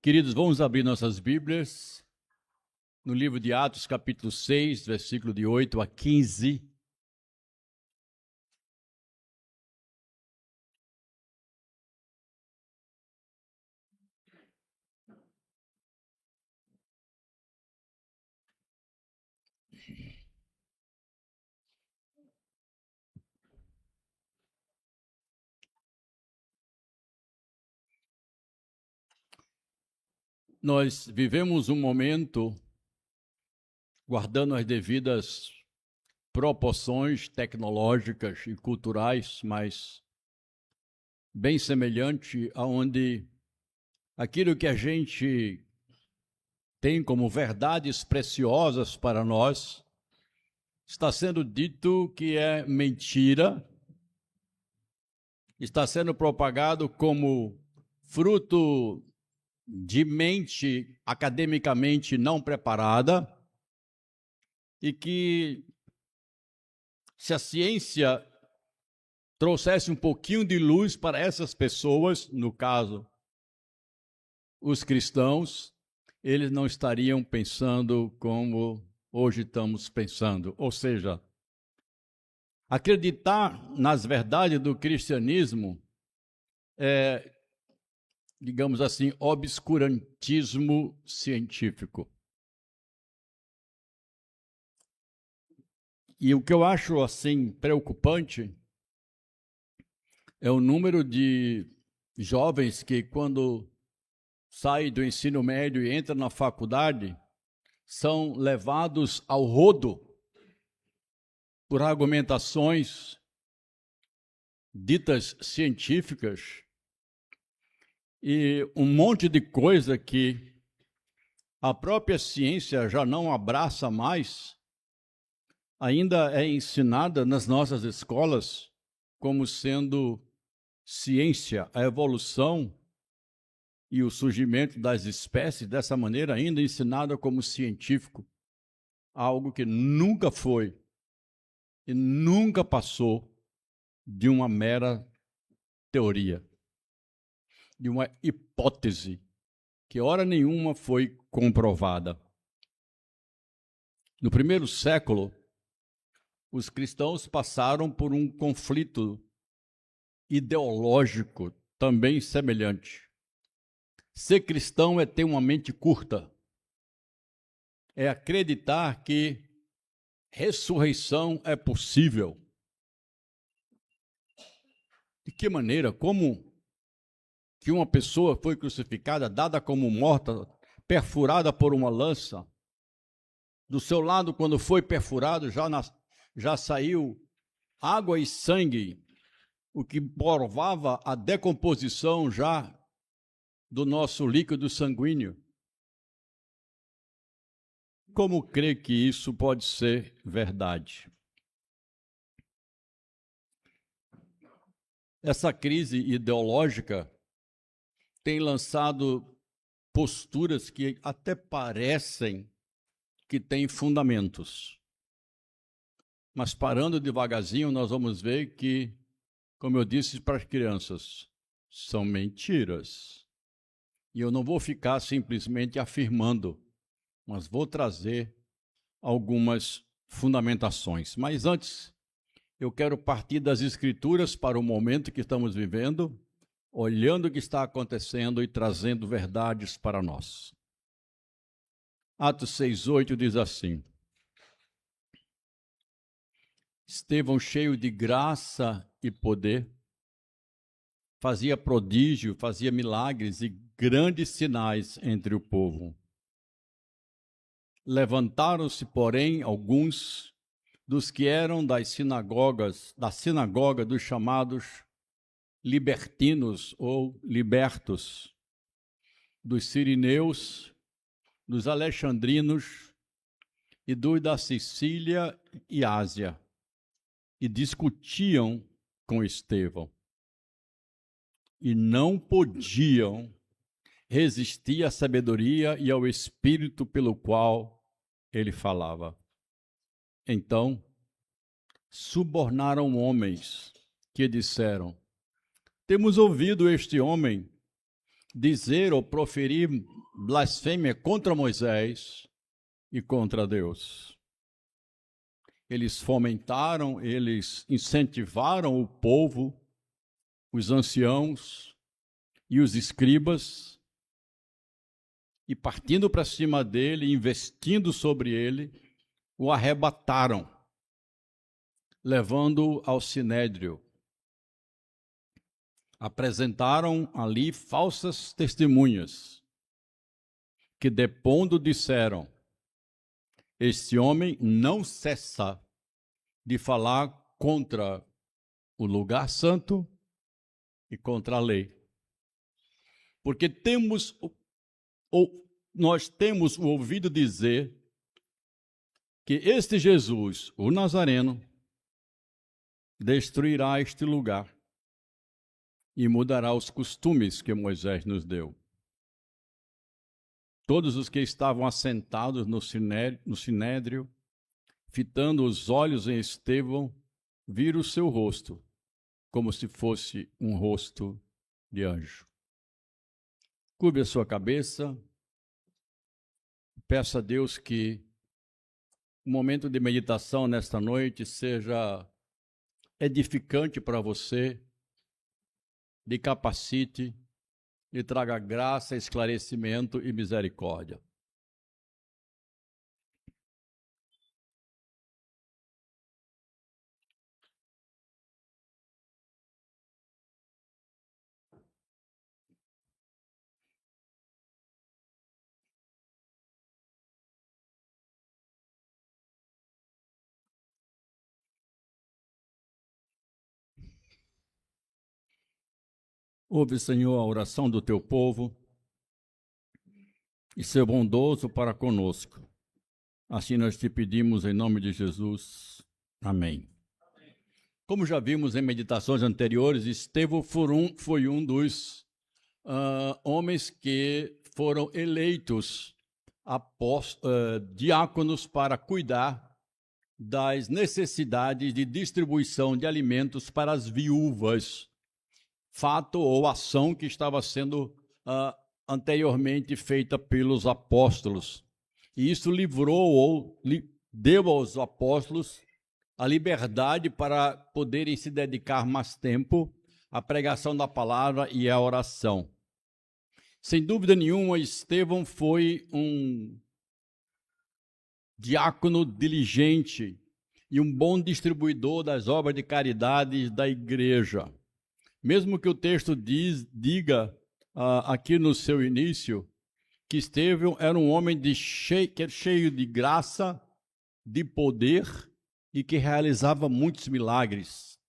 Queridos, vamos abrir nossas Bíblias no livro de Atos, capítulo 6, versículo de 8 a 15. Nós vivemos um momento, guardando as devidas proporções tecnológicas e culturais, mas bem semelhante aonde aquilo que a gente tem como verdades preciosas para nós está sendo dito que é mentira, está sendo propagado como fruto de mente academicamente não preparada, e que se a ciência trouxesse um pouquinho de luz para essas pessoas, no caso, os cristãos, eles não estariam pensando como hoje estamos pensando. Ou seja, acreditar nas verdades do cristianismo é, digamos assim, obscurantismo científico. E o que eu acho, assim, preocupante é o número de jovens que, quando saem do ensino médio e entram na faculdade, são levados ao rodo por argumentações ditas científicas e um monte de coisa que a própria ciência já não abraça mais, ainda é ensinada nas nossas escolas como sendo ciência, a evolução e o surgimento das espécies, dessa maneira ainda ensinada como científico, algo que nunca foi e nunca passou de uma mera teoria, de uma hipótese que hora nenhuma foi comprovada. No primeiro século, os cristãos passaram por um conflito ideológico também semelhante. Ser cristão é ter uma mente curta, é acreditar que ressurreição é possível. De que maneira? Como que uma pessoa foi crucificada, dada como morta, perfurada por uma lança? Do seu lado, quando foi perfurado, já saiu água e sangue, o que provava a decomposição já do nosso líquido sanguíneo. Como crê que isso pode ser verdade? Essa crise ideológica tem lançado posturas que até parecem que têm fundamentos. Mas parando devagarzinho, nós vamos ver que, como eu disse para as crianças, são mentiras. E eu não vou ficar simplesmente afirmando, mas vou trazer algumas fundamentações. Mas antes, eu quero partir das Escrituras para o momento que estamos vivendo, olhando o que está acontecendo e trazendo verdades para nós. Atos 6:8 diz assim: Estevão, cheio de graça e poder, fazia prodígio, fazia milagres e grandes sinais entre o povo. Levantaram-se, porém, alguns dos que eram da sinagoga dos chamados libertinos ou libertos, dos sirineus, dos alexandrinos e dos da Sicília e Ásia, e discutiam com Estevão. E não podiam resistir à sabedoria e ao espírito pelo qual ele falava. Então, subornaram homens que disseram: Temos ouvido este homem dizer ou proferir blasfêmia contra Moisés e contra Deus. Eles fomentaram, eles incentivaram o povo, os anciãos e os escribas, e partindo para cima dele, investindo sobre ele, o arrebataram, levando-o ao sinédrio. Apresentaram ali falsas testemunhas, que depondo disseram: este homem não cessa de falar contra o lugar santo e contra a lei. Porque nós temos ouvido dizer que este Jesus, o Nazareno, destruirá este lugar e mudará os costumes que Moisés nos deu. Todos os que estavam assentados no sinédrio, fitando os olhos em Estevão, viram o seu rosto, como se fosse um rosto de anjo. Curve a sua cabeça, peça a Deus que o momento de meditação nesta noite seja edificante para você, lhe capacite, lhe traga graça, esclarecimento e misericórdia. Ouve, Senhor, a oração do teu povo e ser bondoso para conosco. Assim nós te pedimos em nome de Jesus. Amém. Como já vimos em meditações anteriores, Estevão foi um dos homens que foram eleitos diáconos para cuidar das necessidades de distribuição de alimentos para as viúvas. Fato ou ação que estava sendo anteriormente feita pelos apóstolos. E isso deu aos apóstolos a liberdade para poderem se dedicar mais tempo à pregação da palavra e à oração. Sem dúvida nenhuma, Estevão foi um diácono diligente e um bom distribuidor das obras de caridade da igreja. Mesmo que o texto diga aqui no seu início que Estevão era um homem cheio de graça, de poder e que realizava muitos milagres.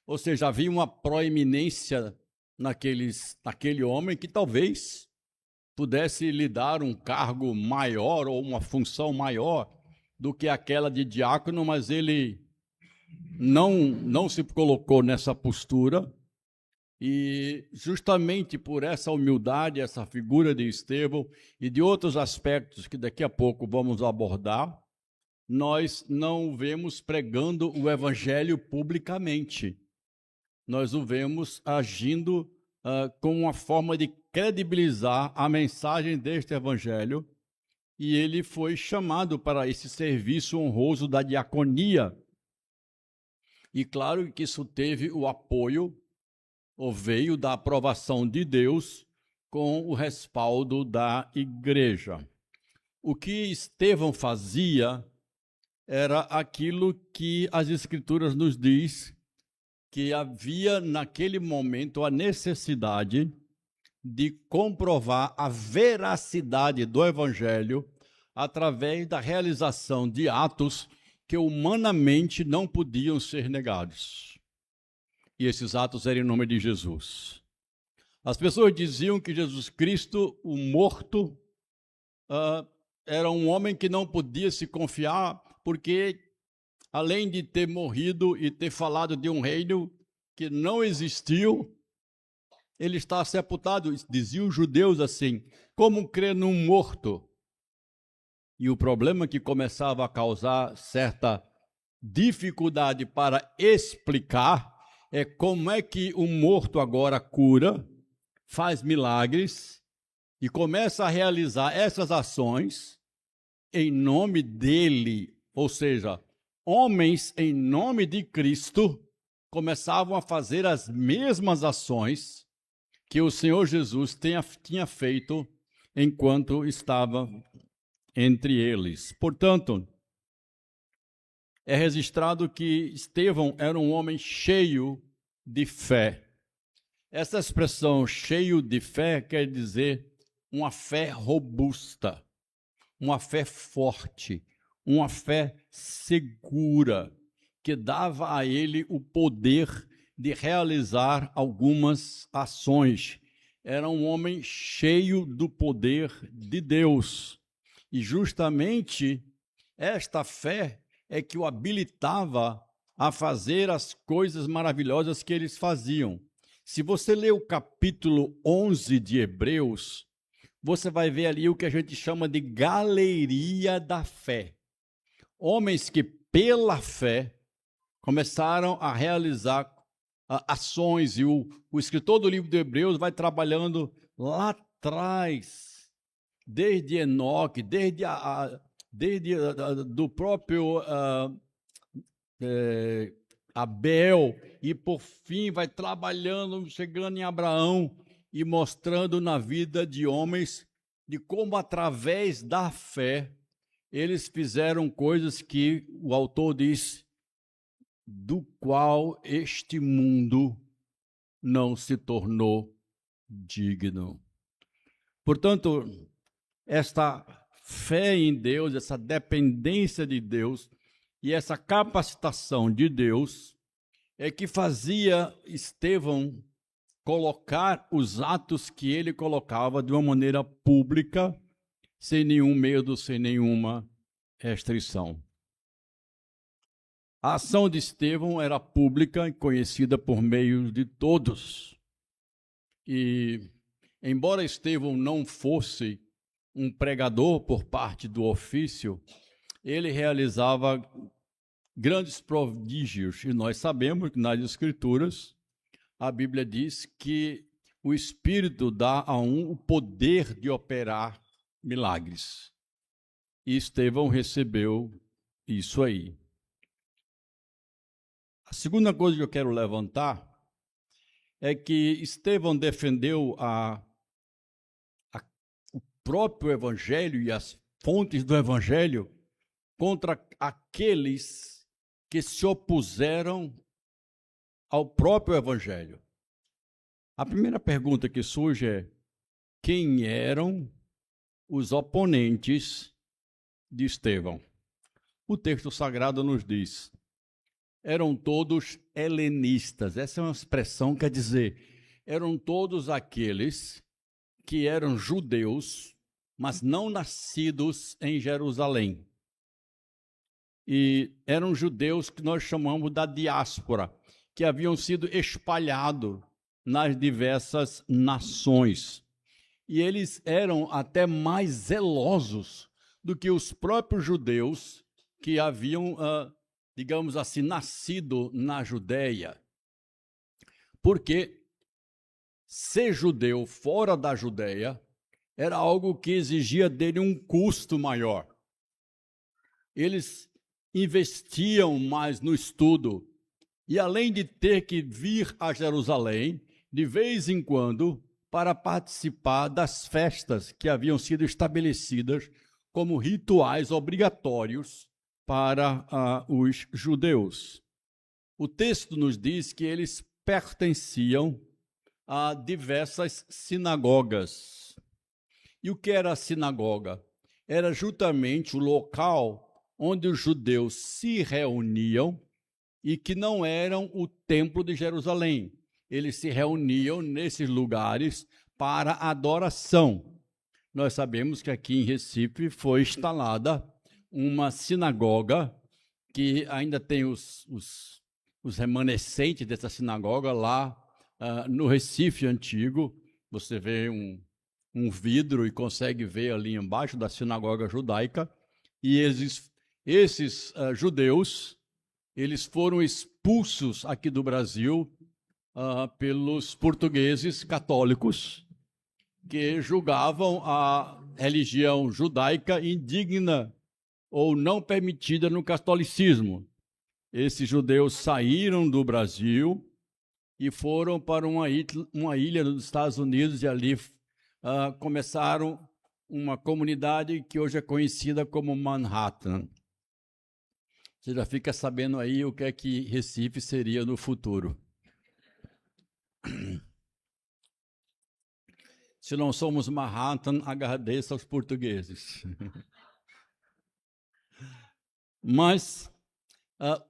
Ou seja, havia uma proeminência naquele homem que talvez pudesse lhe dar um cargo maior ou uma função maior do que aquela de diácono, mas ele não se colocou nessa postura. E justamente por essa humildade, essa figura de Estevão e de outros aspectos que daqui a pouco vamos abordar, nós não o vemos pregando o evangelho publicamente. Nós o vemos agindo com uma forma de credibilizar a mensagem deste evangelho, e ele foi chamado para esse serviço honroso da diaconia. E claro que isso teve o apoio ou veio da aprovação de Deus com o respaldo da igreja. O que Estevão fazia era aquilo que as Escrituras nos diz, que havia naquele momento a necessidade de comprovar a veracidade do Evangelho através da realização de atos que humanamente não podiam ser negados. E esses atos eram em nome de Jesus. As pessoas diziam que Jesus Cristo, o morto, era um homem que não podia se confiar, porque além de ter morrido e ter falado de um reino que não existiu, ele está sepultado. Diziam os judeus assim: como crer num morto? E o problema que começava a causar certa dificuldade para explicar é como é que o morto agora cura, faz milagres e começa a realizar essas ações em nome dele, ou seja, homens em nome de Cristo começavam a fazer as mesmas ações que o Senhor Jesus tinha feito enquanto estava entre eles. Portanto, é registrado que Estevão era um homem cheio de fé. Essa expressão cheio de fé quer dizer uma fé robusta, uma fé forte, uma fé segura, que dava a ele o poder de realizar algumas ações. Era um homem cheio do poder de Deus. E justamente esta fé é que o habilitava a fazer as coisas maravilhosas que eles faziam. Se você ler o capítulo 11 de Hebreus, você vai ver ali o que a gente chama de galeria da fé. Homens que, pela fé, começaram a realizar ações, e o escritor do livro de Hebreus vai trabalhando lá atrás, desde Enoque, desde do próprio Abel, e por fim vai trabalhando, chegando em Abraão e mostrando na vida de homens de como, através da fé, eles fizeram coisas que o autor diz, do qual este mundo não se tornou digno. Portanto, esta fé em Deus, essa dependência de Deus e essa capacitação de Deus é que fazia Estevão colocar os atos que ele colocava de uma maneira pública, sem nenhum medo, sem nenhuma restrição. A ação de Estevão era pública e conhecida por meio de todos. E, embora Estevão não fosse um pregador por parte do ofício, ele realizava grandes prodígios. E nós sabemos que nas Escrituras a Bíblia diz que o Espírito dá a um o poder de operar milagres. E Estevão recebeu isso aí. A segunda coisa que eu quero levantar é que Estevão defendeu o próprio Evangelho e as fontes do Evangelho contra aqueles que se opuseram ao próprio Evangelho. A primeira pergunta que surge é: quem eram os oponentes de Estevão? O texto sagrado nos diz: eram todos helenistas. Essa é uma expressão, quer dizer, eram todos aqueles que eram judeus, mas não nascidos em Jerusalém. E eram judeus que nós chamamos da diáspora, que haviam sido espalhados nas diversas nações. E eles eram até mais zelosos do que os próprios judeus que haviam, digamos assim, nascido na Judéia. Porque ser judeu fora da Judéia era algo que exigia dele um custo maior. Eles investiam mais no estudo, e além de ter que vir a Jerusalém, de vez em quando, para participar das festas que haviam sido estabelecidas como rituais obrigatórios para os judeus. O texto nos diz que eles pertenciam a diversas sinagogas. E o que era a sinagoga? Era justamente o local onde os judeus se reuniam, e que não eram o templo de Jerusalém. Eles se reuniam nesses lugares para adoração. Nós sabemos que aqui em Recife foi instalada uma sinagoga, que ainda tem os remanescentes dessa sinagoga lá no Recife antigo. Você vê um vidro e consegue ver ali embaixo da sinagoga judaica. E esses judeus, eles foram expulsos aqui do Brasil pelos portugueses católicos, que julgavam a religião judaica indigna ou não permitida no catolicismo. Esses judeus saíram do Brasil e foram para uma ilha nos Estados Unidos e ali começaram uma comunidade que hoje é conhecida como Manhattan. Você já fica sabendo aí o que é que Recife seria no futuro. Se não somos Manhattan, agradeça aos portugueses. Mas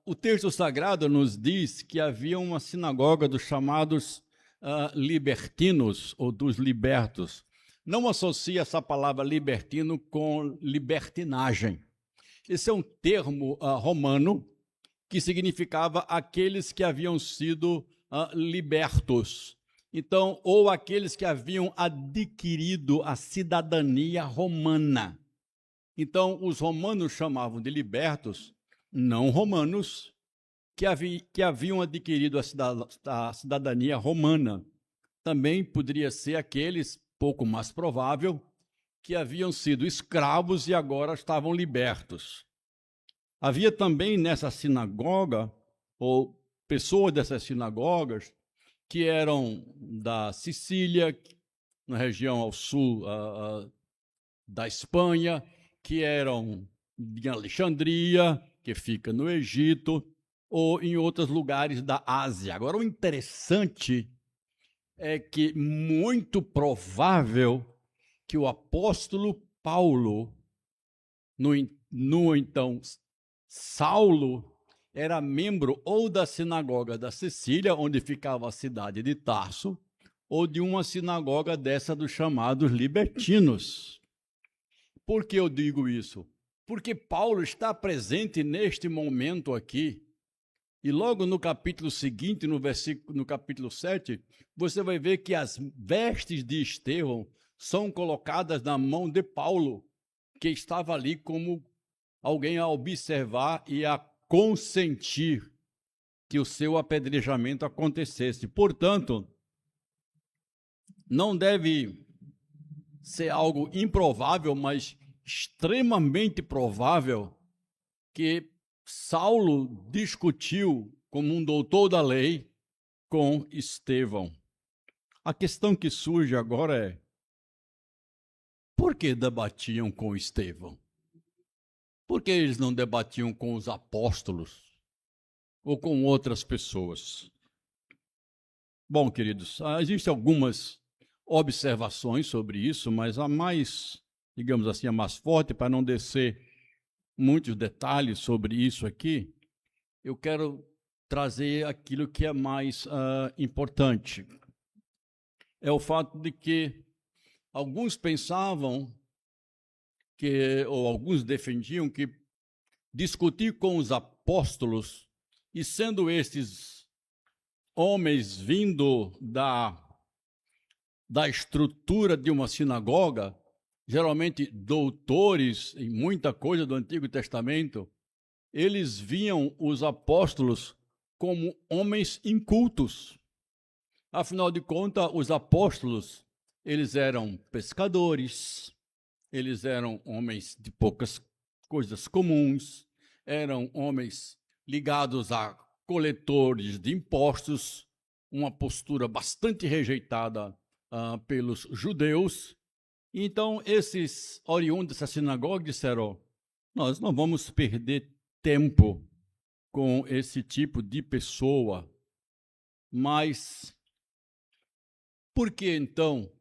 o texto sagrado nos diz que havia uma sinagoga dos chamados libertinos, ou dos libertos. Não associe essa palavra libertino com libertinagem. Esse é um termo romano que significava aqueles que haviam sido libertos. Então, ou aqueles que haviam adquirido a cidadania romana. Então, os romanos chamavam de libertos não romanos que haviam adquirido a cidadania romana. Também poderia ser aqueles, pouco mais provável, que haviam sido escravos e agora estavam libertos. Havia também nessa sinagoga, ou pessoas dessas sinagogas, que eram da Sicília, na região ao sul da Espanha, que eram de Alexandria, que fica no Egito, ou em outros lugares da Ásia. Agora, o interessante é que muito provável que o apóstolo Paulo, no então Saulo, era membro ou da sinagoga da Sicília, onde ficava a cidade de Tarso, ou de uma sinagoga dessa dos chamados libertinos. Por que eu digo isso? Porque Paulo está presente neste momento aqui, e logo no capítulo seguinte, no capítulo 7, você vai ver que as vestes de Estevão são colocadas na mão de Paulo, que estava ali como alguém a observar e a consentir que o seu apedrejamento acontecesse. Portanto, não deve ser algo improvável, mas extremamente provável que Saulo discutiu como um doutor da lei com Estevão. A questão que surge agora é: por que debatiam com Estevão? Por que eles não debatiam com os apóstolos ou com outras pessoas? Bom, queridos, existem algumas observações sobre isso, mas a mais, digamos assim, a mais forte, para não descer muitos detalhes sobre isso aqui, eu quero trazer aquilo que é mais importante. É o fato de que alguns pensavam ou alguns defendiam que discutir com os apóstolos, e sendo estes homens vindo da estrutura de uma sinagoga, geralmente doutores em muita coisa do Antigo Testamento, eles viam os apóstolos como homens incultos. Afinal de contas, os apóstolos, eles eram pescadores, eles eram homens de poucas coisas comuns, eram homens ligados a coletores de impostos, uma postura bastante rejeitada pelos judeus. Então, esses oriundos dessa sinagoga disseram: nós não vamos perder tempo com esse tipo de pessoa. Mas por que então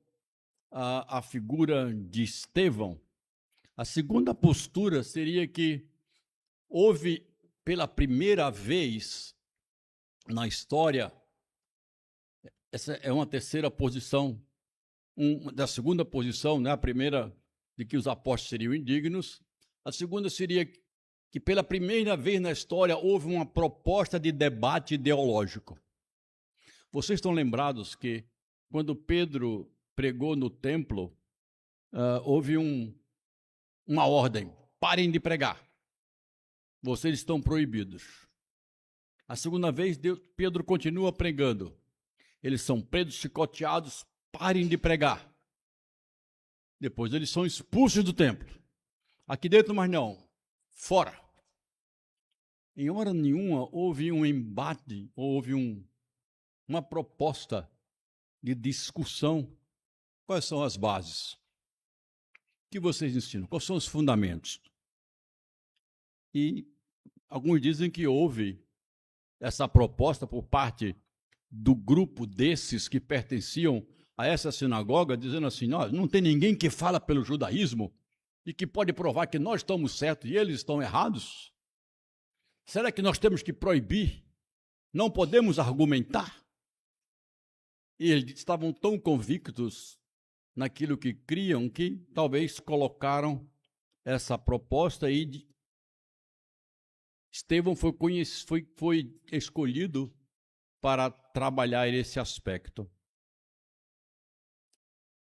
a figura de Estevão? A segunda postura seria que houve pela primeira vez na história, essa é uma terceira posição, da segunda posição, né? A primeira de que os apóstolos seriam indignos, a segunda seria que pela primeira vez na história houve uma proposta de debate ideológico. Vocês estão lembrados que quando Pedro pregou no templo, houve uma ordem: parem de pregar, vocês estão proibidos. A segunda vez, Pedro continua pregando: eles são presos, chicoteados, parem de pregar. Depois eles são expulsos do templo. Aqui dentro, mas não. Fora. Em hora nenhuma houve um embate, houve uma proposta de discussão. Quais são as bases que vocês ensinam? Quais são os fundamentos? E alguns dizem que houve essa proposta por parte do grupo desses que pertenciam a essa sinagoga, dizendo assim, não tem ninguém que fala pelo judaísmo e que pode provar que nós estamos certos e eles estão errados? Será que nós temos que proibir? Não podemos argumentar? E eles estavam tão convictos naquilo que criam que talvez colocaram essa proposta e Estevão foi escolhido para trabalhar esse aspecto.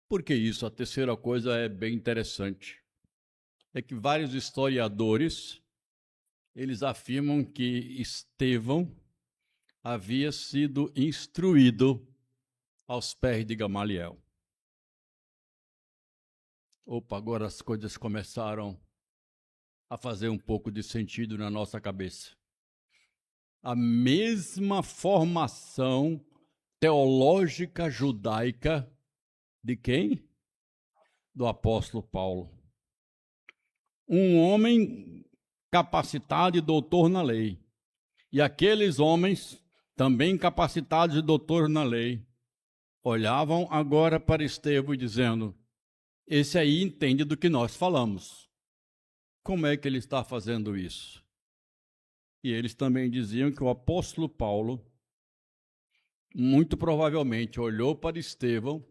Por que isso? A terceira coisa é bem interessante. É que vários historiadores, eles afirmam que Estevão havia sido instruído aos pés de Gamaliel. Opa, agora as coisas começaram a fazer um pouco de sentido na nossa cabeça. A mesma formação teológica judaica de quem? Do apóstolo Paulo. Um homem capacitado e doutor na lei. E aqueles homens, também capacitados e doutores na lei, olhavam agora para Estevão dizendo, esse aí entende do que nós falamos. Como é que ele está fazendo isso? E eles também diziam que o apóstolo Paulo, muito provavelmente, olhou para Estevão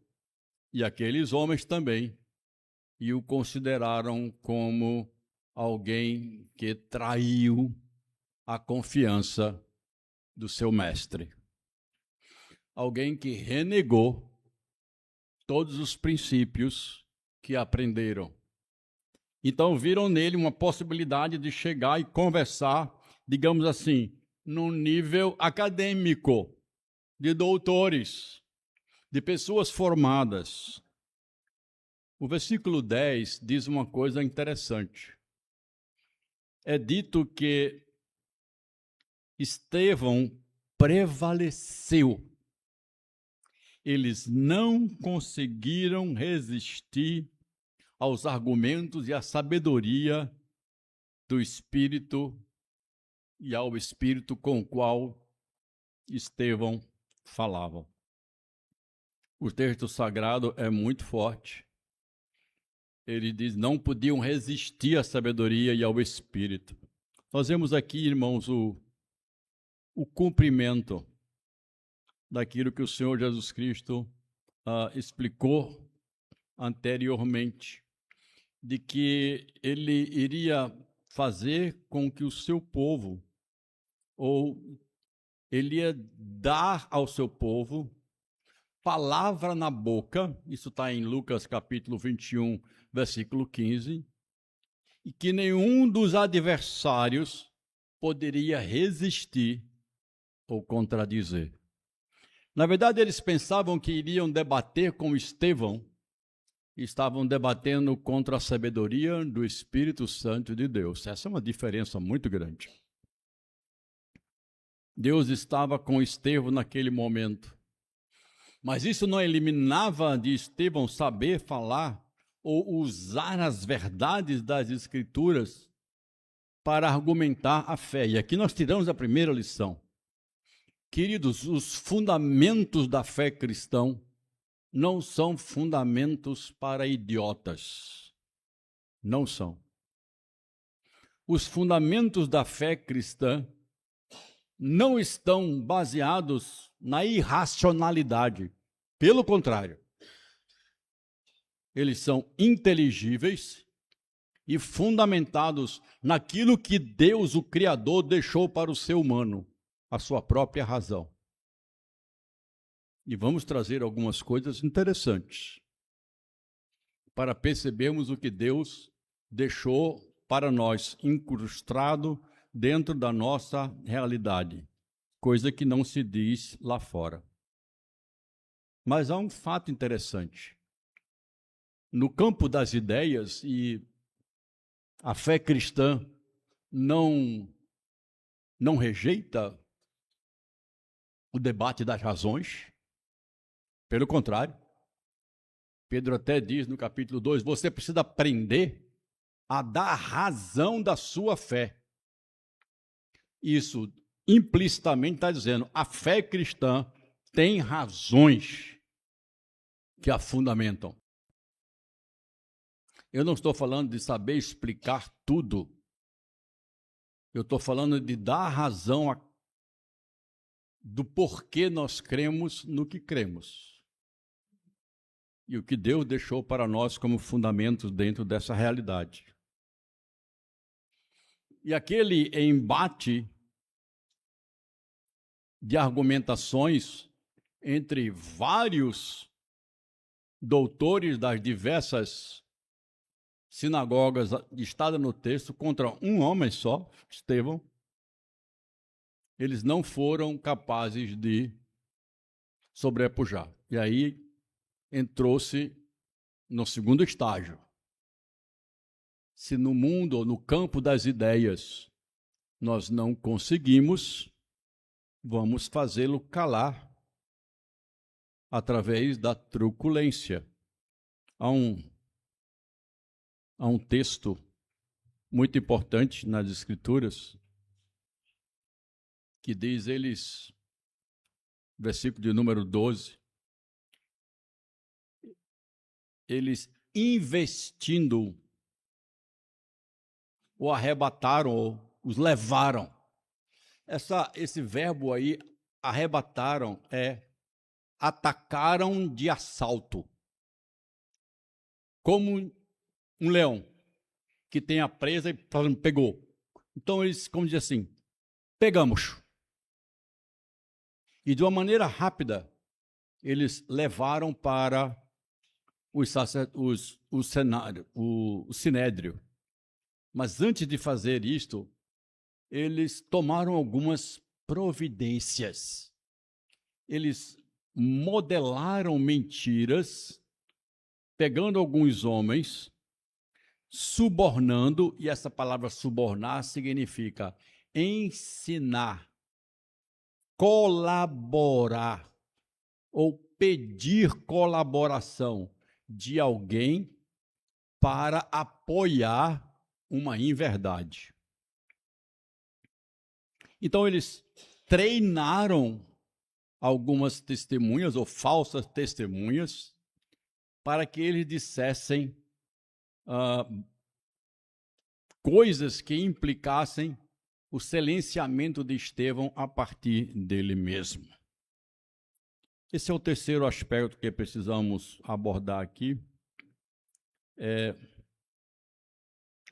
e aqueles homens também, e o consideraram como alguém que traiu a confiança do seu mestre. Alguém que renegou todos os princípios que aprenderam. Então viram nele uma possibilidade de chegar e conversar, digamos assim, num nível acadêmico, de doutores, de pessoas formadas. O versículo 10 diz uma coisa interessante. É dito que Estevão prevaleceu. Eles não conseguiram resistir aos argumentos e à sabedoria do Espírito e ao Espírito com o qual Estevão falava. O texto sagrado é muito forte. Ele diz, não podiam resistir à sabedoria e ao Espírito. Nós vemos aqui, irmãos, o cumprimento daquilo que o Senhor Jesus Cristo explicou anteriormente, de que ele iria fazer com que o seu povo, ou ele ia dar ao seu povo palavra na boca, isso está em Lucas capítulo 21, versículo 15, e que nenhum dos adversários poderia resistir ou contradizer. Na verdade, eles pensavam que iriam debater com Estevão, e estavam debatendo contra a sabedoria do Espírito Santo de Deus. Essa é uma diferença muito grande. Deus estava com Estevão naquele momento. Mas isso não eliminava de Estevão saber falar ou usar as verdades das Escrituras para argumentar a fé. E aqui nós tiramos a primeira lição. Queridos, os fundamentos da fé cristã não são fundamentos para idiotas. Não são. Os fundamentos da fé cristã não estão baseados na irracionalidade. Pelo contrário, eles são inteligíveis e fundamentados naquilo que Deus, o Criador, deixou para o ser humano, a sua própria razão. E vamos trazer algumas coisas interessantes para percebermos o que Deus deixou para nós incrustado dentro da nossa realidade, coisa que não se diz lá fora. Mas há um fato interessante. no campo das ideias, e a fé cristã não rejeita o debate das razões, pelo contrário. Pedro até diz no capítulo 2, você precisa aprender a dar razão da sua fé. Isso implicitamente está dizendo, a fé cristã tem razões que a fundamentam. Eu não estou falando de saber explicar tudo. Eu estou falando de dar razão do porquê nós cremos no que cremos. E o que Deus deixou para nós como fundamentos dentro dessa realidade. E aquele embate de argumentações entre vários doutores das diversas sinagogas listadas no texto contra um homem só, Estevão, eles não foram capazes de sobrepujar. E aí entrou-se no segundo estágio. Se no mundo ou no campo das ideias nós não conseguimos, vamos fazê-lo calar através da truculência. Há um texto muito importante nas Escrituras que diz eles, versículo de número 12, eles investindo o arrebataram, ou os levaram. Esse verbo aí, arrebataram, atacaram de assalto. Como um leão que tem a presa e pegou. Então eles, como diz assim, pegamos. E de uma maneira rápida, eles levaram para o sinédrio. Mas antes de fazer isto, eles tomaram algumas providências. Eles modelaram mentiras, pegando alguns homens, subornando, e essa palavra subornar significa ensinar, colaborar ou pedir colaboração de alguém para apoiar uma inverdade. Então, eles treinaram algumas testemunhas ou falsas testemunhas para que eles dissessem coisas que implicassem o silenciamento de Estevão a partir dele mesmo. Esse é o terceiro aspecto que precisamos abordar aqui.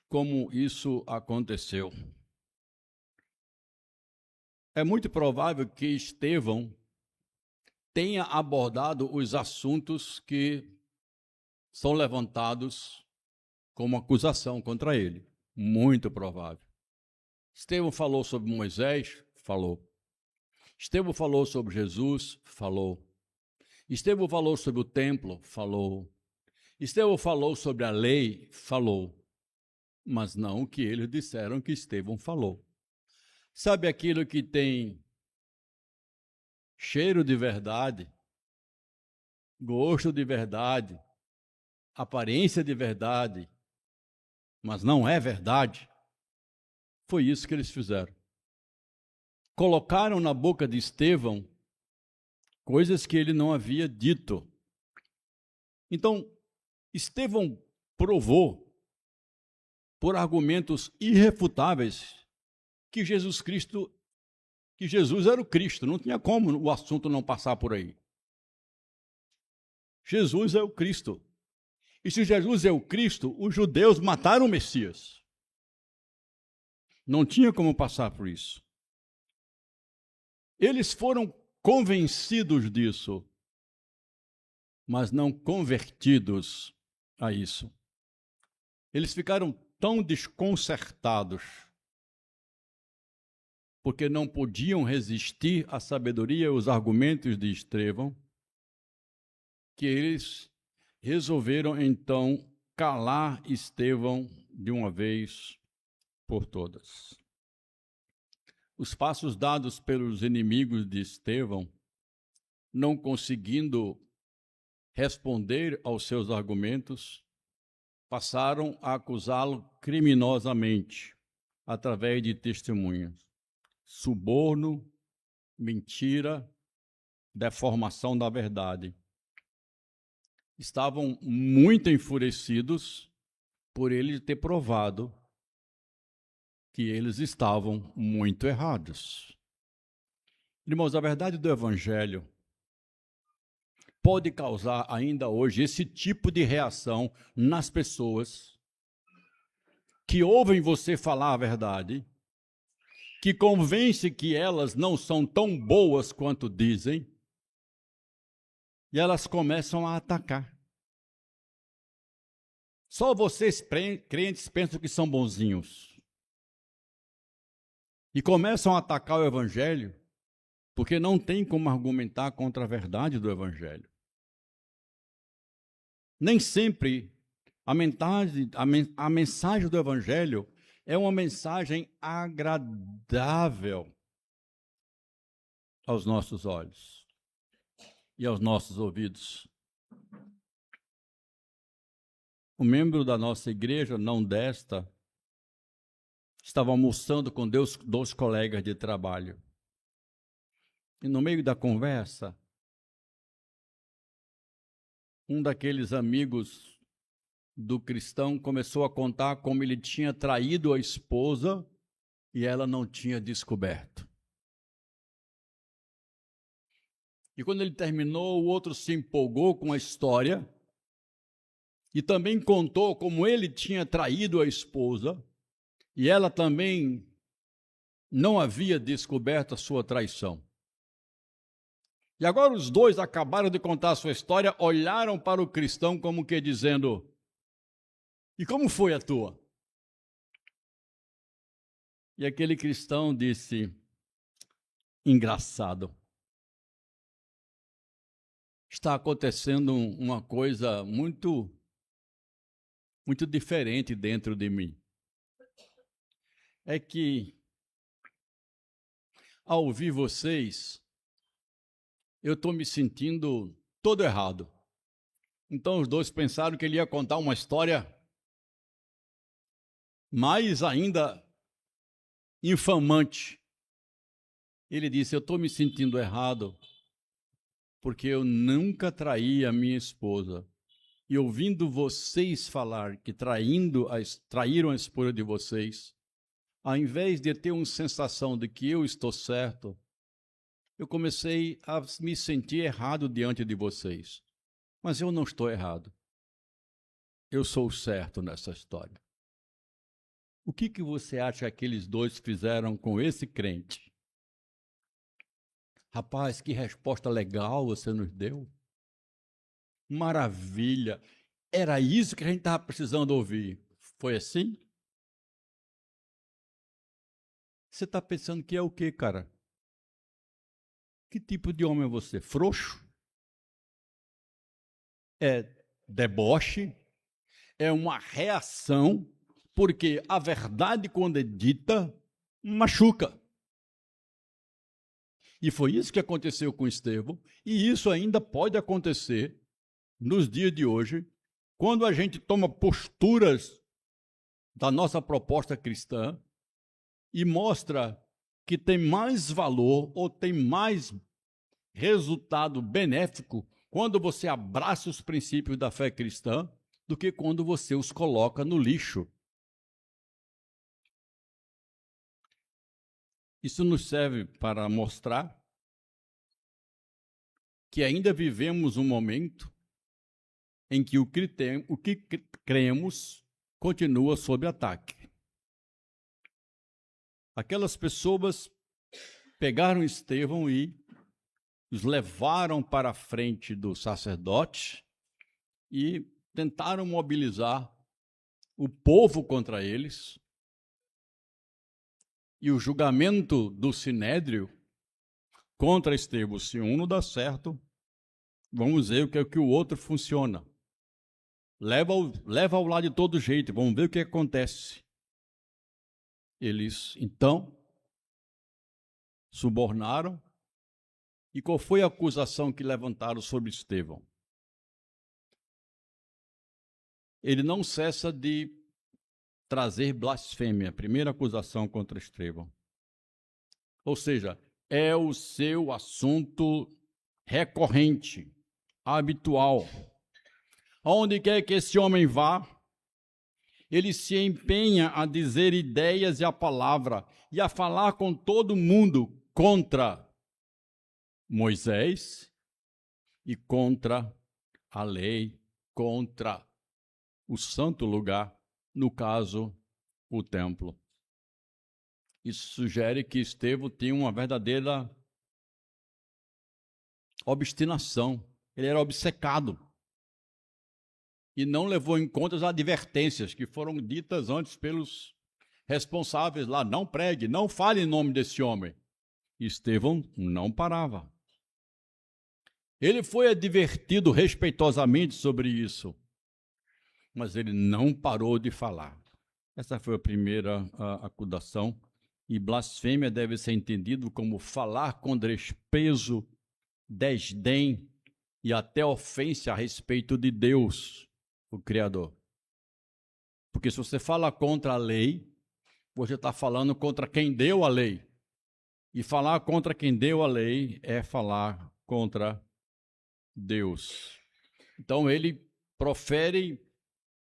Como isso aconteceu. É muito provável que Estevão tenha abordado os assuntos que são levantados como acusação contra ele. Muito provável. Estevão falou sobre Moisés? Falou. Estevão falou sobre Jesus? Falou. Estevão falou sobre o templo? Falou. Estevão falou sobre a lei? Falou. Mas não o que eles disseram que Estevão falou. Sabe aquilo que tem cheiro de verdade, gosto de verdade, aparência de verdade, mas não é verdade? Foi isso que eles fizeram. Colocaram na boca de Estevão coisas que ele não havia dito. Então, Estevão provou, por argumentos irrefutáveis, que Jesus era o Cristo. Não tinha como o assunto não passar por aí. Jesus é o Cristo. E se Jesus é o Cristo, os judeus mataram o Messias. Não tinha como passar por isso. Eles foram convencidos disso, mas não convertidos a isso. Eles ficaram tão desconcertados, porque não podiam resistir à sabedoria e aos argumentos de Estevão, que eles resolveram então calar Estevão de uma vez por todas. Os passos dados pelos inimigos de Estevão, não conseguindo responder aos seus argumentos, passaram a acusá-lo criminosamente, através de testemunhas. Suborno, mentira, deformação da verdade. Estavam muito enfurecidos por ele ter provado que eles estavam muito errados. Irmãos, a verdade do Evangelho pode causar ainda hoje esse tipo de reação nas pessoas que ouvem você falar a verdade, que convence que elas não são tão boas quanto dizem, e elas começam a atacar. Só vocês crentes pensam que são bonzinhos. E começam a atacar o Evangelho, porque não tem como argumentar contra a verdade do Evangelho. Nem sempre a mensagem do Evangelho é uma mensagem agradável aos nossos olhos e aos nossos ouvidos. Um membro da nossa igreja, não desta, estava almoçando com dois colegas de trabalho. E no meio da conversa, um daqueles amigos do cristão começou a contar como ele tinha traído a esposa e ela não tinha descoberto. E quando ele terminou, o outro se empolgou com a história e também contou como ele tinha traído a esposa e ela também não havia descoberto a sua traição. E agora os dois acabaram de contar a sua história, olharam para o cristão como que dizendo: e como foi a tua? E aquele cristão disse: engraçado. Está acontecendo uma coisa muito diferente dentro de mim. É que, ao ouvir vocês, eu estou me sentindo todo errado. Então os dois pensaram que ele ia contar uma história mais ainda infamante. Ele disse: eu estou me sentindo errado porque eu nunca traí a minha esposa. E ouvindo vocês falar que traíram a esposa de vocês, ao invés de ter uma sensação de que eu estou certo, eu comecei a me sentir errado diante de vocês. Mas eu não estou errado. Eu sou certo nessa história. O que você acha que aqueles dois fizeram com esse crente? Rapaz, que resposta legal você nos deu. Maravilha. Era isso que a gente estava precisando ouvir. Foi assim? Você está pensando que é o quê, cara? Que tipo de homem é você? Frouxo? É deboche? É uma reação, porque a verdade, quando é dita, machuca. E foi isso que aconteceu com Estevão, e isso ainda pode acontecer nos dias de hoje, quando a gente toma posturas da nossa proposta cristã e mostra que tem mais valor ou tem mais resultado benéfico quando você abraça os princípios da fé cristã do que quando você os coloca no lixo. Isso nos serve para mostrar que ainda vivemos um momento em que o que cremos continua sob ataque. Aquelas pessoas pegaram Estevão e os levaram para a frente do sacerdote e tentaram mobilizar o povo contra eles. E o julgamento do Sinédrio contra Estevão, se um não dá certo, vamos ver o que é que o outro funciona. leva-o lá de todo jeito, vamos ver o que acontece. Eles, então, subornaram. E qual foi a acusação que levantaram sobre Estevão? Ele não cessa de trazer blasfêmia, primeira acusação contra Estevão. Ou seja, é o seu assunto recorrente, habitual. Aonde quer que esse homem vá, ele se empenha a dizer ideias e a palavra, e a falar com todo mundo contra Moisés e contra a lei, contra o santo lugar, no caso, o templo. Isso sugere que Estevão tinha uma verdadeira obstinação. Ele era obcecado e não levou em conta as advertências que foram ditas antes pelos responsáveis lá. Não pregue, não fale em nome desse homem. Estevão não parava. Ele foi advertido respeitosamente sobre isso, mas ele não parou de falar. Essa foi a primeira acusação. E blasfêmia deve ser entendido como falar com desprezo, desdém e até ofensa a respeito de Deus, o Criador. Porque se você fala contra a lei, você está falando contra quem deu a lei. E falar contra quem deu a lei é falar contra Deus. Então ele profere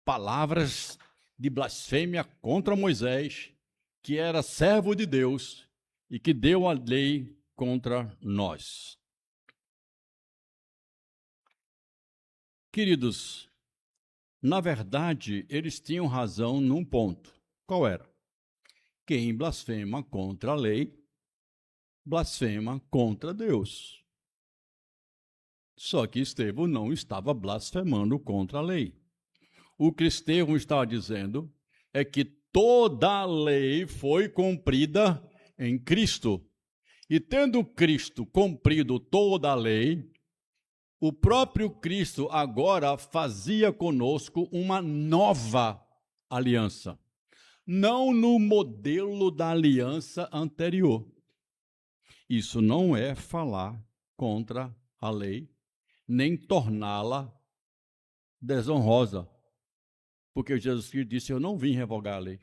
palavras de blasfêmia contra Moisés, que era servo de Deus e que deu a lei contra nós. Queridos, na verdade, eles tinham razão num ponto. Qual era? Quem blasfema contra a lei, blasfema contra Deus. Só que Estevão não estava blasfemando contra a lei. O que Estevão estava dizendo é que toda a lei foi cumprida em Cristo. E tendo Cristo cumprido toda a lei, o próprio Cristo agora fazia conosco uma nova aliança. Não no modelo da aliança anterior. Isso não é falar contra a lei, nem torná-la desonrosa. Porque Jesus Cristo disse, eu não vim revogar a lei.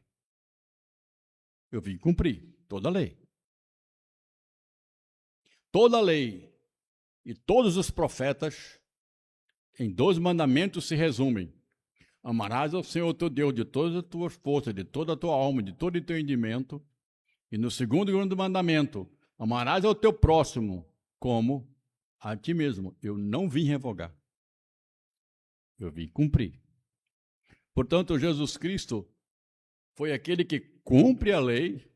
Eu vim cumprir toda a lei. Toda a lei e todos os profetas, em 2 mandamentos se resumem. Amarás ao Senhor teu Deus de todas as tuas forças, de toda a tua alma, de todo o teu entendimento. E no segundo e grande mandamento, amarás ao teu próximo como a ti mesmo. Eu não vim revogar. Eu vim cumprir. Portanto, Jesus Cristo foi aquele que cumpre a lei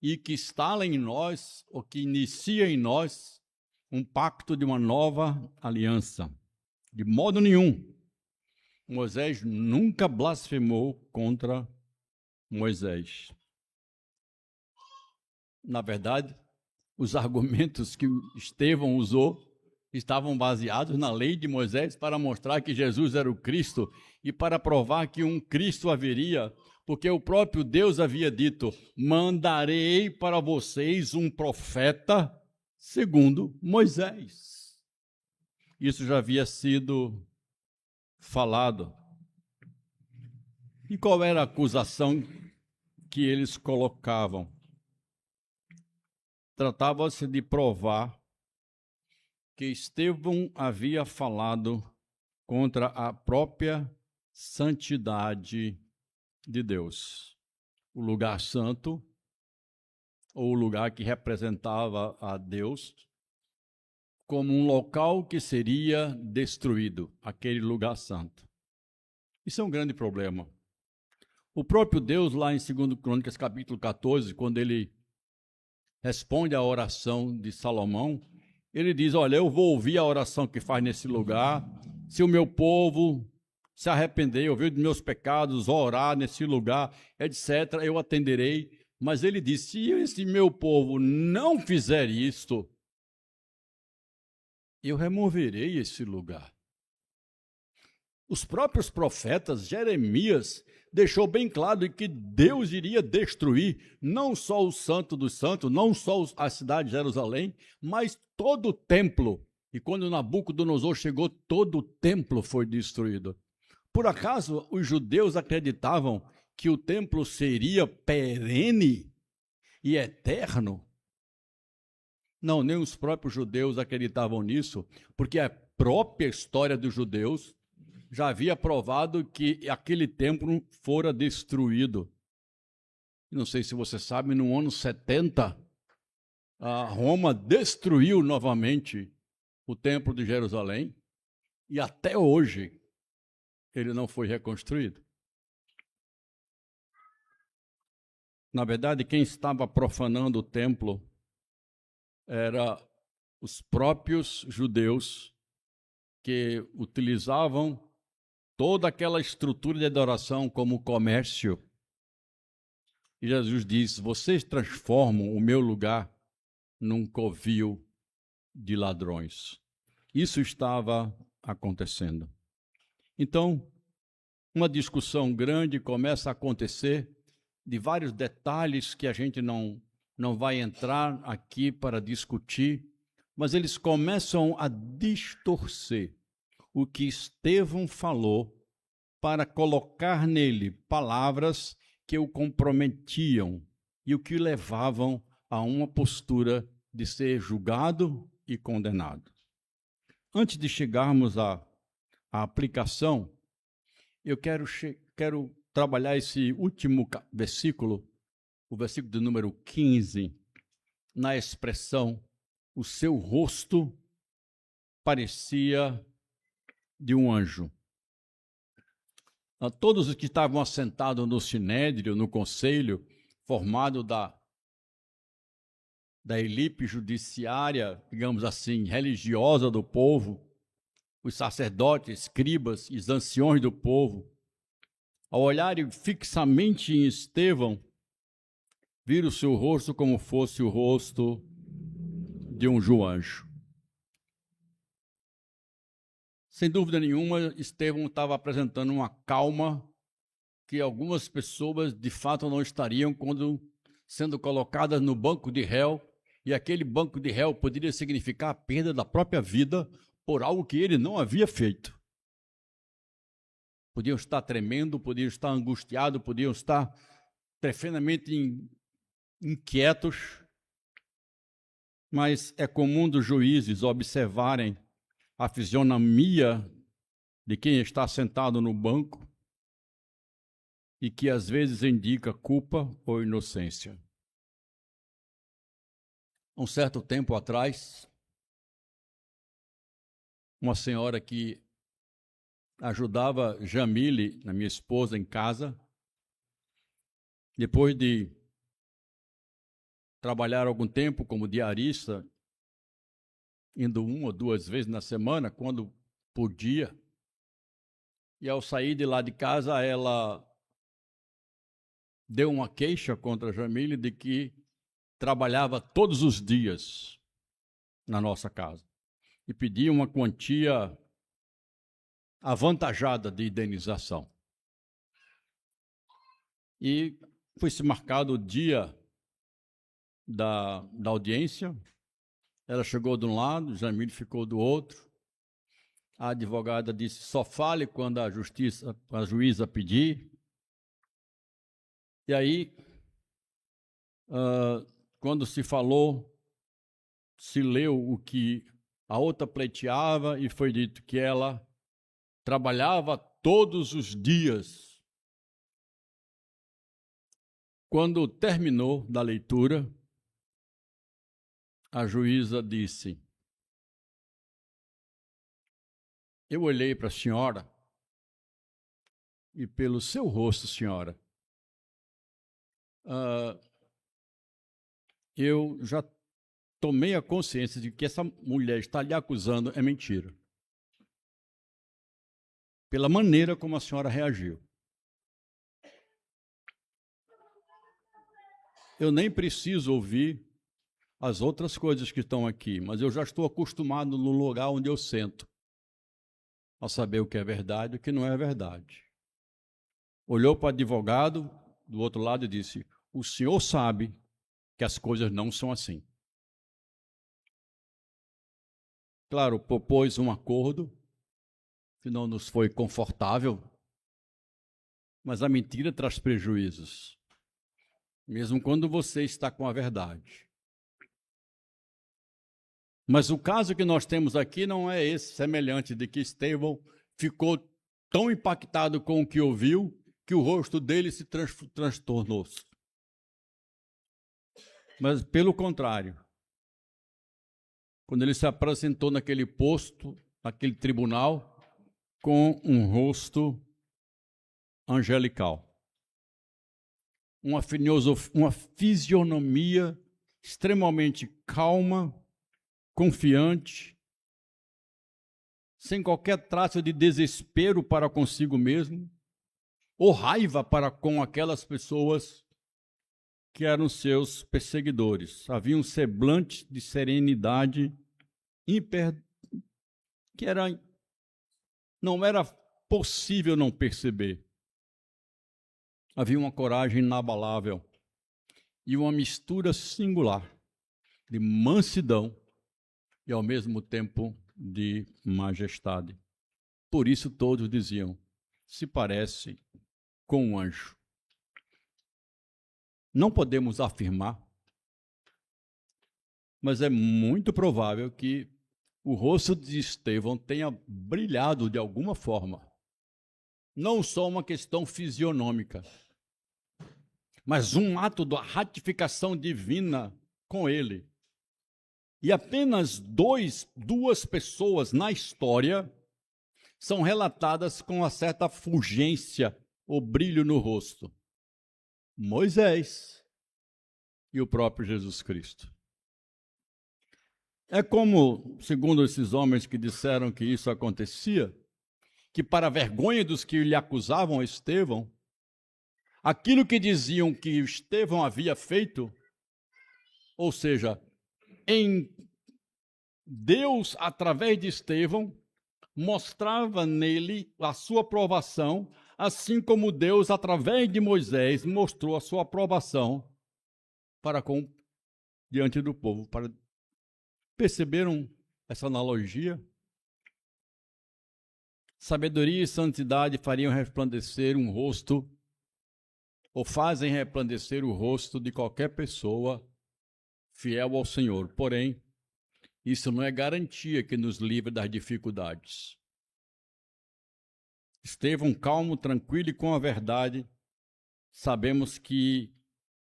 e que instala em nós, ou que inicia em nós, um pacto de uma nova aliança. De modo nenhum, Moisés nunca blasfemou contra Moisés. Na verdade, os argumentos que Estevão usou estavam baseados na lei de Moisés para mostrar que Jesus era o Cristo e para provar que um Cristo haveria, porque o próprio Deus havia dito, mandarei para vocês um profeta segundo Moisés. Isso já havia sido falado. E qual era a acusação que eles colocavam? Tratava-se de provar que Estevão havia falado contra a própria santidade de Deus. O lugar santo, ou o lugar que representava a Deus, como um local que seria destruído, aquele lugar santo. Isso é um grande problema. O próprio Deus, lá em 2 Crônicas, capítulo 14, quando ele responde à oração de Salomão, ele diz, olha, eu vou ouvir a oração que faz nesse lugar, se o meu povo se arrepender, ouvir dos meus pecados, orar nesse lugar, etc., eu atenderei. Mas ele diz, se esse meu povo não fizer isto, eu removerei esse lugar. Os próprios profetas, Jeremias, deixou bem claro que Deus iria destruir não só o Santo dos Santos, não só a cidade de Jerusalém, mas todo o templo. E quando Nabucodonosor chegou, todo o templo foi destruído. Por acaso os judeus acreditavam que o templo seria perene e eterno? Não, nem os próprios judeus acreditavam nisso, porque a própria história dos judeus já havia provado que aquele templo fora destruído. Não sei se você sabe, no ano 70, a Roma destruiu novamente o templo de Jerusalém e até hoje ele não foi reconstruído. Na verdade, quem estava profanando o templo eram os próprios judeus que utilizavam toda aquela estrutura de adoração como comércio. E Jesus diz: vocês transformam o meu lugar num covil de ladrões. Isso estava acontecendo. Então, uma discussão grande começa a acontecer de vários detalhes que a gente não vai entrar aqui para discutir, mas eles começam a distorcer o que Estevão falou para colocar nele palavras que o comprometiam e o que levavam a uma postura de ser julgado e condenado. Antes de chegarmos à aplicação, eu quero trabalhar esse último versículo, o versículo de número 15, na expressão: o seu rosto parecia de um anjo. Todos os que estavam assentados no sinédrio, no conselho, formado da elite judiciária, digamos assim, religiosa do povo, os sacerdotes, escribas e os anciões do povo, ao olharem fixamente em Estevão, viram o seu rosto como fosse o rosto de um anjo. Sem dúvida nenhuma, Estevão estava apresentando uma calma que algumas pessoas de fato não estariam quando sendo colocadas no banco de réu, e aquele banco de réu poderia significar a perda da própria vida por algo que ele não havia feito. Podiam estar tremendo, podiam estar angustiados, podiam estar tremendamente inquietos, mas é comum dos juízes observarem a fisionomia de quem está sentado no banco e que às vezes indica culpa ou inocência. Um certo tempo atrás, uma senhora que ajudava Jamile, a minha esposa, em casa, depois de trabalhar algum tempo como diarista, indo 1 ou 2 vezes na semana, quando podia, e ao sair de lá de casa, ela deu uma queixa contra a Jamile de que trabalhava todos os dias na nossa casa e pedia uma quantia avantajada de indenização. E foi-se marcado o dia da audiência. Ela chegou de um lado, Jamile ficou do outro. A advogada disse: só fale quando a juíza pedir. E aí, quando se falou, se leu o que a outra pleiteava e foi dito que ela trabalhava todos os dias. Quando terminou da leitura, a juíza disse: eu olhei para a senhora e pelo seu rosto, senhora, eu já tomei a consciência de que essa mulher está lhe acusando é mentira. Pela maneira como a senhora reagiu. Eu nem preciso ouvir as outras coisas que estão aqui, mas eu já estou acostumado no lugar onde eu sento. a saber o que é verdade e o que não é verdade. Olhou para o advogado do outro lado e disse: o senhor sabe que as coisas não são assim. Claro, propôs um acordo que não nos foi confortável, mas a mentira traz prejuízos, mesmo quando você está com a verdade. Mas o caso que nós temos aqui não é esse, semelhante de que Estevão ficou tão impactado com o que ouviu que o rosto dele se transtornou. Mas, pelo contrário, quando ele se apresentou naquele posto, naquele tribunal, com um rosto angelical, uma fisionomia extremamente calma, confiante, sem qualquer traço de desespero para consigo mesmo, ou raiva para com aquelas pessoas que eram seus perseguidores. Havia um semblante de serenidade que não era possível não perceber. Havia uma coragem inabalável e uma mistura singular de mansidão e, ao mesmo tempo, de majestade. Por isso todos diziam: se parece com um anjo. Não podemos afirmar, mas é muito provável que o rosto de Estevão tenha brilhado de alguma forma. Não só uma questão fisionômica, mas um ato da ratificação divina com ele. E apenas duas pessoas na história são relatadas com uma certa fulgência ou brilho no rosto: Moisés e o próprio Jesus Cristo. É como, segundo esses homens que disseram que isso acontecia, que para a vergonha dos que lhe acusavam Estevão, aquilo que diziam que Estevão havia feito, ou seja, em Deus, através de Estevão, mostrava nele a sua aprovação, assim como Deus, através de Moisés, mostrou a sua aprovação diante do povo. Perceberam essa analogia? Sabedoria e santidade fariam resplandecer um rosto, ou fazem resplandecer o rosto de qualquer pessoa fiel ao Senhor. Porém, isso não é garantia que nos livre das dificuldades. Estevão, calmo, tranquilo e com a verdade, sabemos que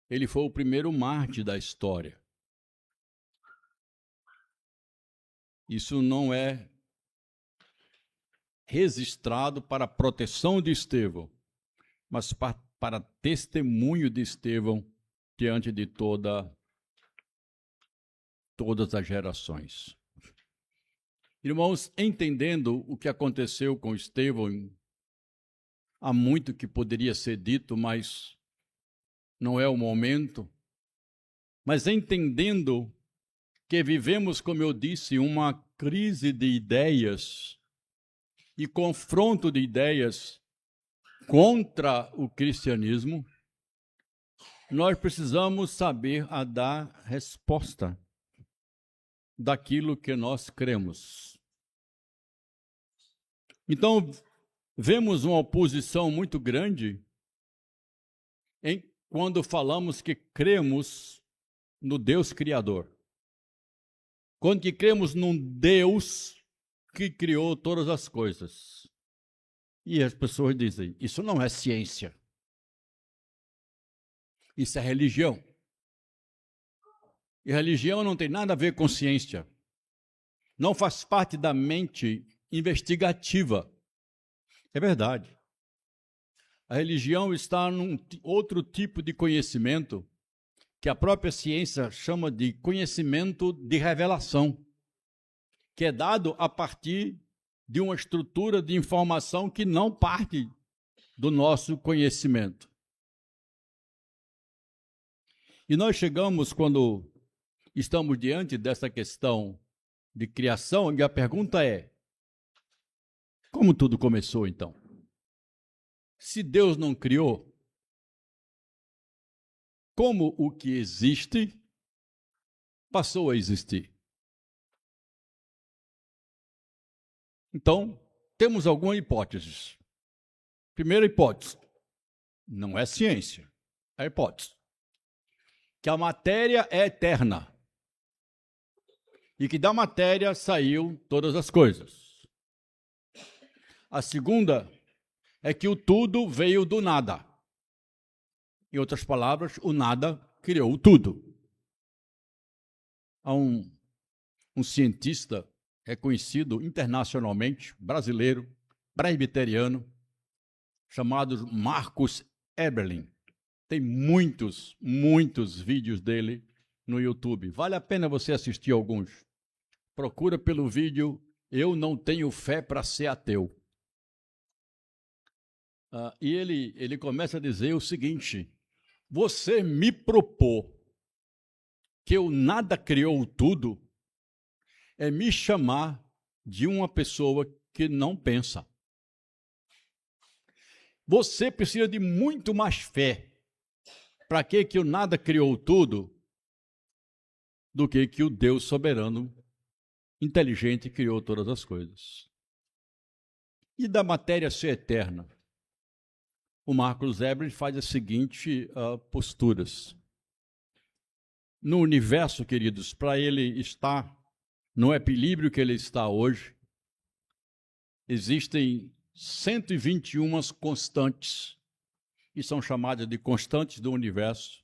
ele foi o primeiro mártir da história. Isso não é registrado para a proteção de Estevão, mas para testemunho de Estevão diante de todas as gerações. Irmãos, entendendo o que aconteceu com Estevão, há muito que poderia ser dito, mas não é o momento. Mas entendendo que vivemos, como eu disse, uma crise de ideias e confronto de ideias contra o cristianismo, nós precisamos saber a dar resposta daquilo que nós cremos. Então, vemos uma oposição muito grande quando falamos que cremos no Deus Criador. Quando que cremos num Deus que criou todas as coisas. E as pessoas dizem: isso não é ciência. Isso é religião. E religião não tem nada a ver com ciência. Não faz parte da mente investigativa. É verdade. A religião está num outro tipo de conhecimento que a própria ciência chama de conhecimento de revelação, que é dado a partir de uma estrutura de informação que não parte do nosso conhecimento. E nós chegamos, quando estamos diante dessa questão de criação, e a pergunta é: Como tudo começou, então? Se Deus não criou, como o que existe passou a existir? Então, temos algumas hipóteses. Primeira hipótese, não é ciência, é hipótese. Que a matéria é eterna e que da matéria saiu todas as coisas. A segunda é que o tudo veio do nada. Em outras palavras, o nada criou o tudo. Há um cientista reconhecido internacionalmente, brasileiro, presbiteriano, chamado Marcus Eberlin. Tem muitos vídeos dele no YouTube. Vale a pena você assistir alguns. Procura pelo vídeo Eu Não Tenho Fé para Ser Ateu. E ele começa a dizer o seguinte: você me propor que o nada criou tudo é me chamar de uma pessoa que não pensa. Você precisa de muito mais fé para que o nada criou tudo do que o Deus soberano, inteligente, criou todas as coisas. E da matéria ser eterna? O Marcus Eberlin faz as seguintes posturas. No universo, queridos, para ele estar no equilíbrio que ele está hoje, existem 121 constantes, que são chamadas de constantes do universo.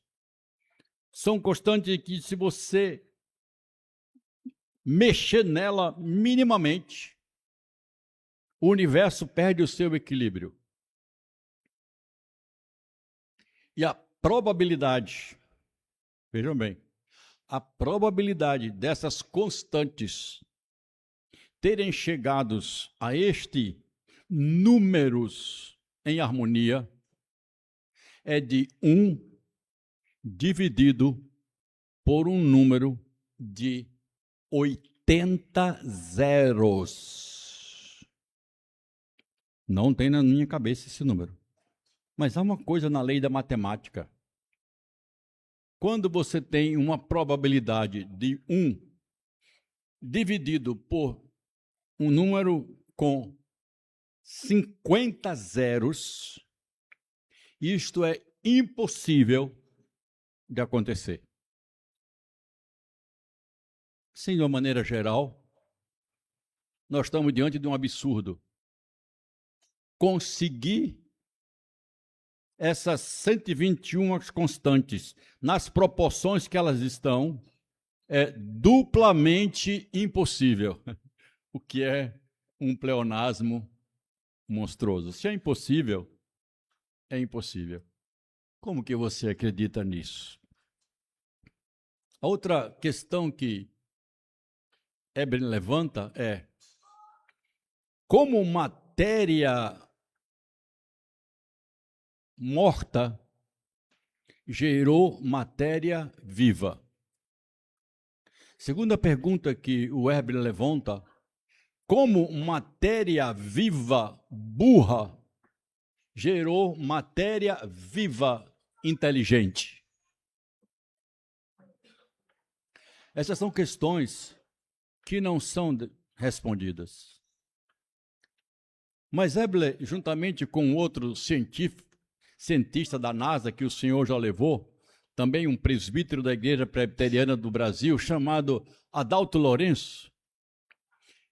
São constantes que, se você mexer nela minimamente, o universo perde o seu equilíbrio. E a probabilidade, vejam bem, a probabilidade dessas constantes terem chegados a este números em harmonia é de 1 dividido por um número de 80 zeros. Não tem na minha cabeça esse número. Mas há uma coisa na lei da matemática. Quando você tem uma probabilidade de 1 dividido por um número com 50 zeros, isto é impossível de acontecer. Sim, de uma maneira geral, nós estamos diante de um absurdo. Conseguir essas 121 constantes nas proporções que elas estão é duplamente impossível, o que é um pleonasmo monstruoso. Se é impossível, é impossível. Como que você acredita nisso? A outra questão que Eberlin levanta é: como matéria morta gerou matéria viva? Segunda pergunta que o Eberlin levanta: como matéria viva burra gerou matéria viva inteligente? Essas são questões que não são respondidas. Mas Eberlin, juntamente com outro cientista da NASA que o senhor já levou, também um presbítero da Igreja Presbiteriana do Brasil, chamado Adalto Lourenço,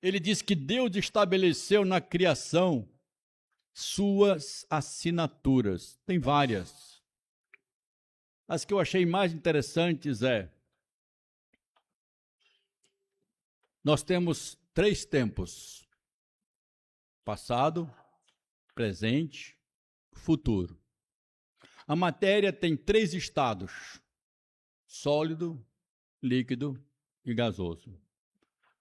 ele diz que Deus estabeleceu na criação suas assinaturas. Tem várias. As que eu achei mais interessantes nós temos 3 tempos: passado, presente, futuro. A matéria tem 3 estados: sólido, líquido e gasoso.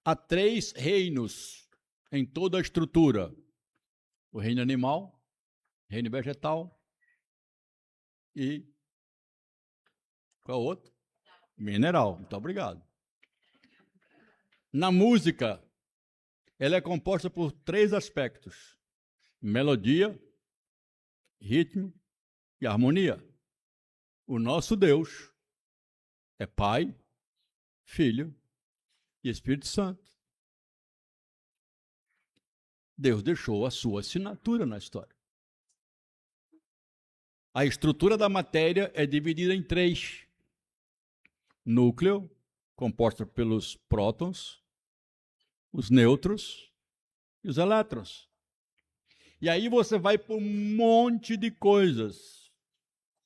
Há 3 reinos em toda a estrutura: o reino animal, reino vegetal e qual outro? Mineral. Muito obrigado. Na música, Ela é composta por 3 aspectos: melodia, ritmo e harmonia. O nosso Deus é Pai, Filho e Espírito Santo. Deus deixou a sua assinatura na história. A estrutura da matéria é dividida em 3. Núcleo, composto pelos prótons, os nêutrons e os elétrons. E aí você vai para um monte de coisas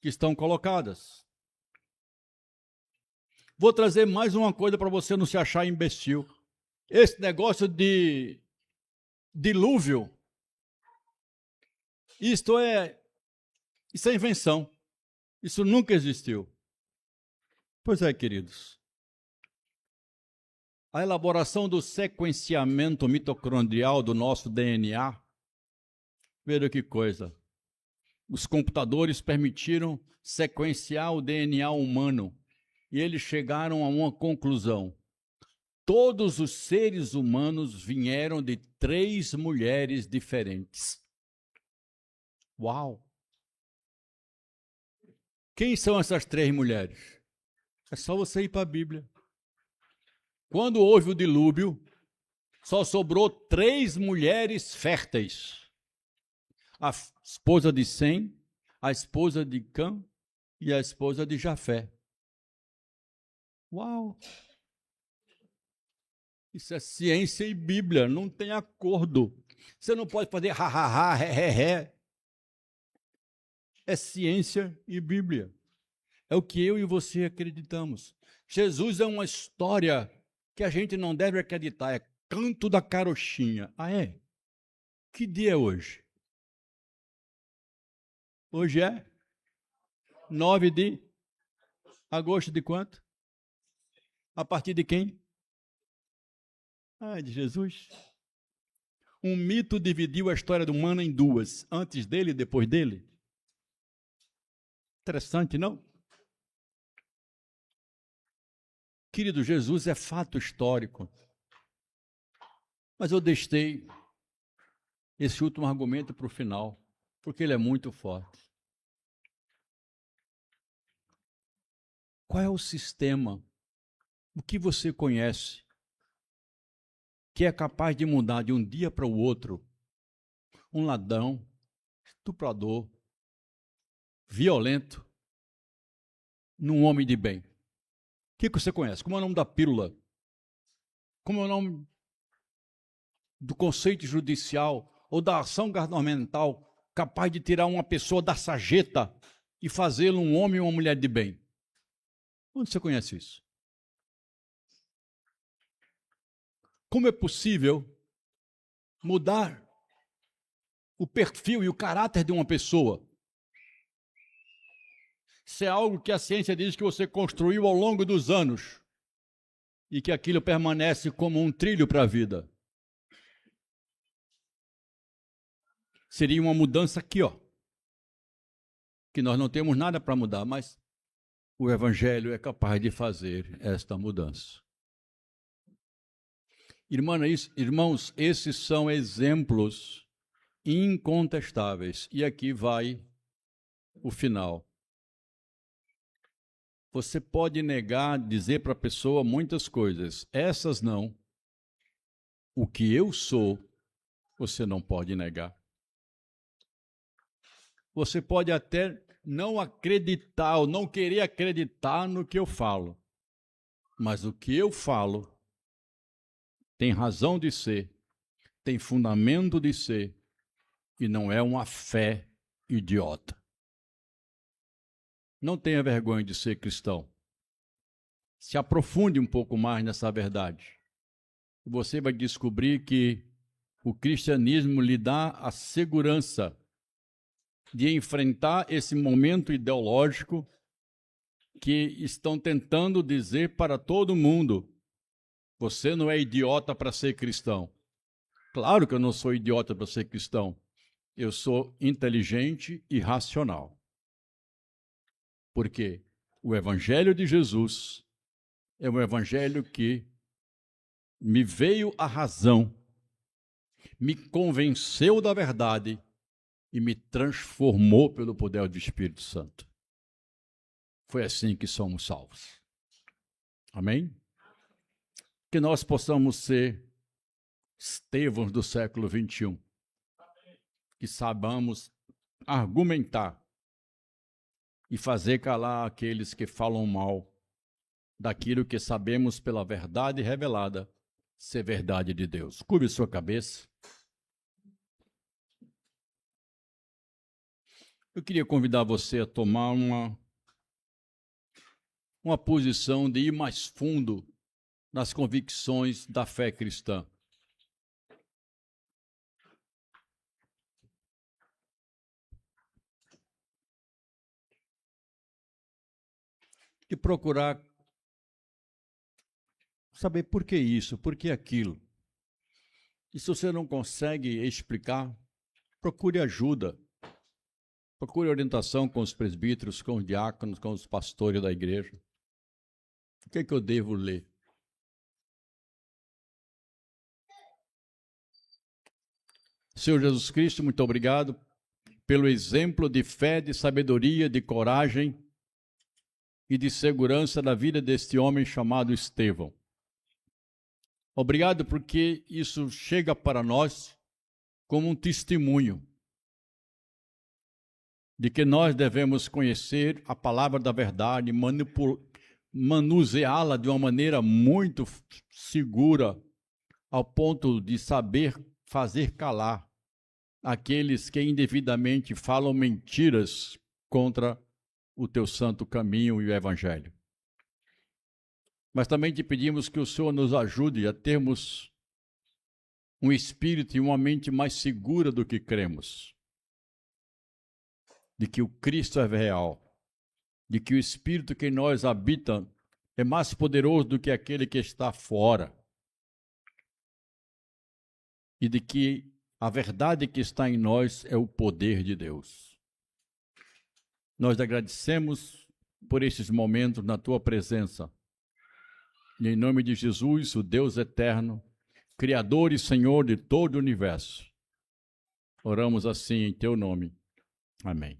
que estão colocadas. Vou trazer mais uma coisa para você não se achar imbecil. Esse negócio de dilúvio, isso é invenção. Isso nunca existiu. Pois é, queridos. A elaboração do sequenciamento mitocondrial do nosso DNA, veja que coisa. Os computadores permitiram sequenciar o DNA humano e eles chegaram a uma conclusão. Todos os seres humanos vieram de 3 mulheres diferentes. Uau! Quem são essas 3 mulheres? É só você ir para a Bíblia. Quando houve o dilúvio, só sobrou 3 mulheres férteis. A esposa de Sem, a esposa de Cã e a esposa de Jafé. Uau! Isso é ciência e Bíblia, não tem acordo. Você não pode fazer ha-ha-ha, ré-ré-ré. É ciência e Bíblia. É o que eu e você acreditamos. Jesus é uma história que a gente não deve acreditar. É canto da carochinha. Ah, é? Que dia é hoje? Hoje é 9 de agosto de quanto? A partir de quem? Ah, de Jesus. Um mito dividiu a história do humano em 2, antes dele e depois dele. Interessante, não? Querido, Jesus é fato histórico. Mas eu deixei esse último argumento para o final, porque ele é muito forte. Qual é o sistema, o que você conhece, que é capaz de mudar de um dia para o outro um ladrão, estuprador, violento, num homem de bem? O que você conhece? Como é o nome da pílula? Como é o nome do conceito judicial ou da ação governamental capaz de tirar uma pessoa da sarjeta e fazê-lo um homem ou uma mulher de bem? Onde você conhece isso? Como é possível mudar o perfil e o caráter de uma pessoa? Isso é algo que a ciência diz que você construiu ao longo dos anos e que aquilo permanece como um trilho para a vida. Seria uma mudança aqui, ó, que nós não temos nada para mudar, mas o Evangelho é capaz de fazer esta mudança. Irmãos, esses são exemplos incontestáveis. E aqui vai o final. Você pode negar, dizer para a pessoa muitas coisas. Essas não. O que eu sou, você não pode negar. Você pode até não acreditar ou não querer acreditar no que eu falo. Mas o que eu falo tem razão de ser, tem fundamento de ser, e não é uma fé idiota. Não tenha vergonha de ser cristão. Se aprofunde um pouco mais nessa verdade. Você vai descobrir que o cristianismo lhe dá a segurança de enfrentar esse momento ideológico que estão tentando dizer para todo mundo: você não é idiota para ser cristão. Claro que eu não sou idiota para ser cristão. Eu sou inteligente e racional. Porque o Evangelho de Jesus é um Evangelho que me veio a razão me convenceu da verdade e me transformou pelo poder do Espírito Santo. Foi assim que somos salvos. Amém? Que nós possamos ser Estevãos do século XXI. Que saibamos argumentar e fazer calar aqueles que falam mal daquilo que sabemos pela verdade revelada ser verdade de Deus. Curve sua cabeça. Eu queria convidar você a tomar uma posição de ir mais fundo nas convicções da fé cristã. E procurar saber por que isso, por que aquilo. E se você não consegue explicar, procure ajuda. Procure orientação com os presbíteros, com os diáconos, com os pastores da igreja. O que é que eu devo ler? Senhor Jesus Cristo, muito obrigado pelo exemplo de fé, de sabedoria, de coragem e de segurança da vida deste homem chamado Estevão. Obrigado porque isso chega para nós como um testemunho de que nós devemos conhecer a palavra da verdade, manuseá-la de uma maneira muito segura, ao ponto de saber fazer calar aqueles que indevidamente falam mentiras contra o teu santo caminho e o evangelho. Mas também te pedimos que o Senhor nos ajude a termos um espírito e uma mente mais segura do que cremos, de que o Cristo é real, de que o Espírito que em nós habita é mais poderoso do que aquele que está fora, e de que a verdade que está em nós é o poder de Deus. Nós agradecemos por esses momentos na tua presença. E em nome de Jesus, o Deus eterno, Criador e Senhor de todo o universo, oramos assim em teu nome. Amém.